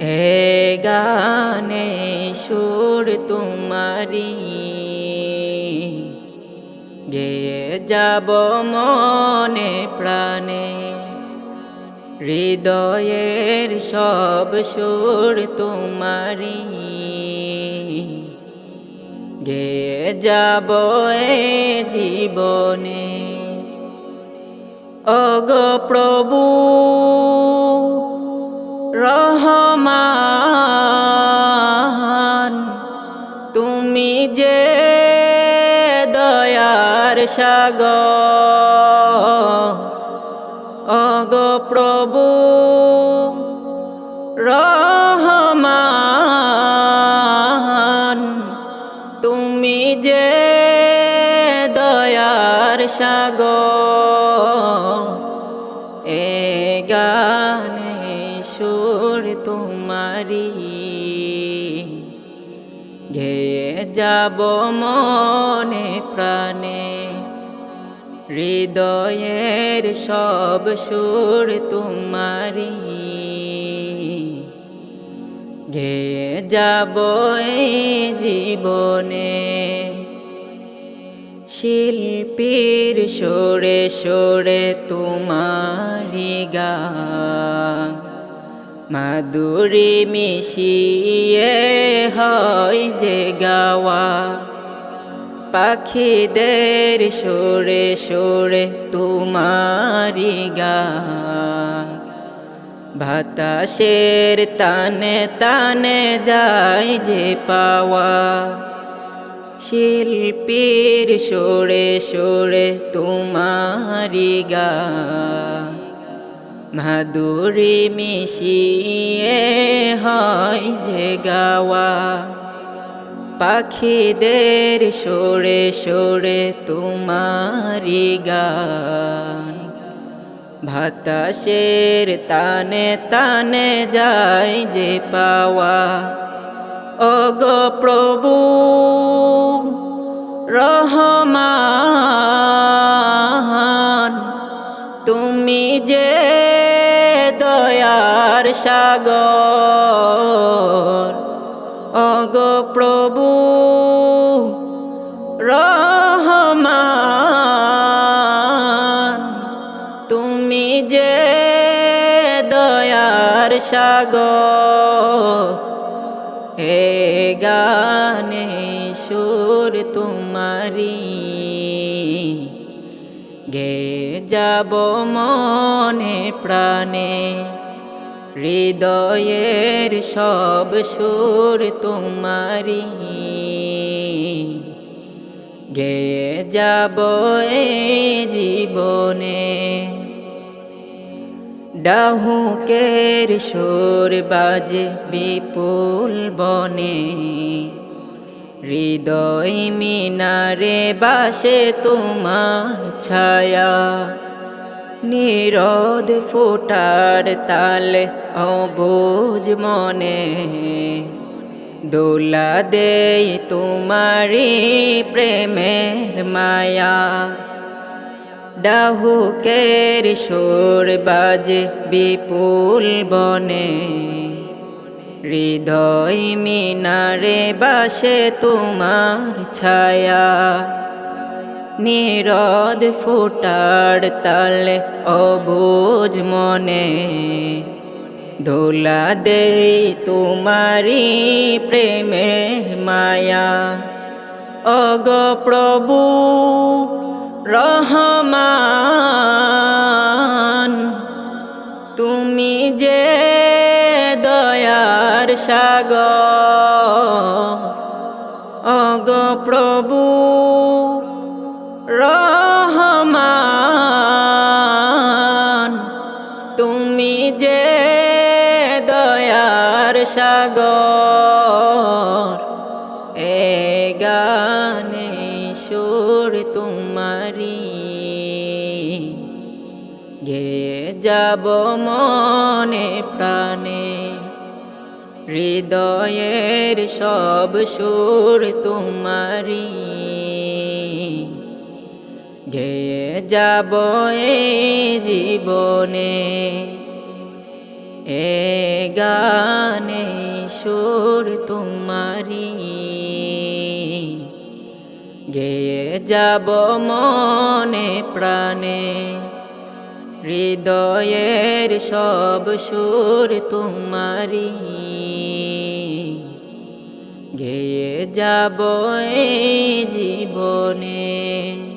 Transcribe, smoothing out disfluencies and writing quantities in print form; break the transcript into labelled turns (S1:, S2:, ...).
S1: এ গানে সুর তোমারি গেয়ে যাব মনে প্রাণে, হৃদয়ের সব সুর তোমারি গেয়ে যাব এ জীবনে। ওগো প্রভু রহমান, তুমি যে দয়ার সাগর। ওগো প্রভু রহমান, তুমি যে দয়ার সাগর। এ গানে সুর তোমারি গেয়ে যাব মনে প্রাণে, হৃদয়ের সব সুর তোমারি গেয়ে যাব এই জীবনে। শিল্পীর সুরে সুরে তোমারি গান, মাধুরী মিশিয়ে হয় যে গাওয়া। পাখিদের সুরে সুরে তোমারি গান, বাতাসের তানে তানে যায় যে পাওয়া। শিল্পীর সুরে সুরে তোমারি গান, মাধুরী মিশিয়ে হয় যে গাওয়া। পাখিদের সুরে সুরে তোমারি গান, বাতাসের তানে তানে যায় যে পাওয়া। ওগো প্রভু রহমান, তুমি যে দয়ার সাগর। ওগো প্রভু রহমান, তুমি যে দয়ার সাগর। হে গানে সুর তোমারি গেয়ে যাব মনে প্রাণে, হৃদয়ের সব সুর তোমারি গেয়ে যাব এই জীবনে। ডাহুকের সুর বাজে বিপুল বনে, হৃদয় মিনারে বাসে তোমার ছায়া। নীরদ ফোটার তালে অবুঝ মনে, দোলা দেই তোমারি প্রেমের মায়া। ডাহুকের সুর বাজে বিপুল বনে, হৃদয় মিনারে বাসে তোমার ছায়া। নীরদ ফোটার তালে অবুঝ মনে, দোলা দেই তোমারি প্রেমের মায়া। ওগো প্রভু রহমান, তুমি যে দয়ার সাগর। ওগো প্রভু রহমান, তুমি যে দয়ার সাগর। এ গানে সুর তোমারি গেয়ে যাব মনে প্রাণে, হৃদয়ের সব সুর তোমারি গেয়ে যাব এই জীবনে। এ গানে সুর তোমারি গেয়ে যাব মনে প্রাণে হৃদয়ের সব সুর তোমারি গেয়ে যাব এই জীবনে।